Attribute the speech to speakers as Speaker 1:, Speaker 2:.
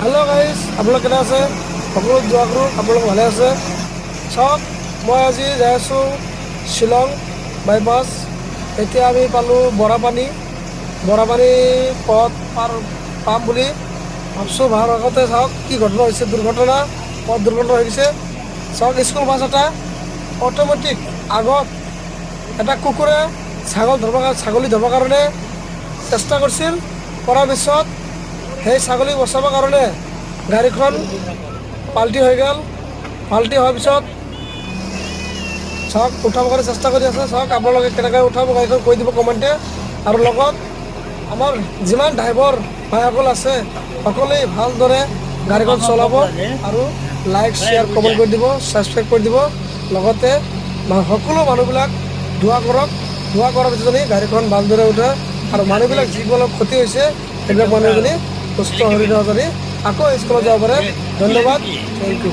Speaker 1: Hello' guys, আপোনালোক কেনে আছে? সকলো দোৱা কৰোঁ আপোনালোক ভালে আছে। চাওক, মই আজি যাই আছোঁ শ্বিলং বাইপাছ। এতিয়া আমি পালোঁ বৰাপানী পথ পাম বুলি ভাবছোঁ। ভাৰ আগতে চাওক কি ঘটনা হৈছে, পথ দুৰ্ঘটনা হৈ গৈছে। চাওক, স্কুল বাছ এটা অট'মেটিক আগত এটা কুকুৰে ছাগলী ধৰিবৰ কাৰণে চেষ্টা কৰাৰ পিছত সেই ছাগলী বচাবৰ কাৰণে গাড়ীখন পাল্টি হৈ গ'ল। পাল্টি হোৱাৰ পিছত চাওক উঠাব কাৰণে চেষ্টা কৰি আছে। চাওক আপোনালোকে কেনেকৈ উঠাব গাড়ীখন কৈ দিব কমেণ্টে। আৰু লগত আমাৰ যিমান ড্ৰাইভাৰ ভাইসকল আছে সকলোৱে ভালদৰে গাড়ীখন চলাব আৰু লাইক শ্বেয়াৰ কমেণ্ট কৰি দিব, ছাবস্ক্ৰাইব কৰি দিব। লগতে সকলো মানুহবিলাক দোৱা কৰক। দোৱা কৰাৰ পিছত গাড়ীখন ভালদৰে উঠে আৰু মানুহবিলাক যিবিলাক ক্ষতি হৈছে সেইবিলাক মানুহজনী সুস্থ শৰীৰ আকৌ স্কুলত যাব পাৰে। ধন্যবাদ, থেংক ইউ।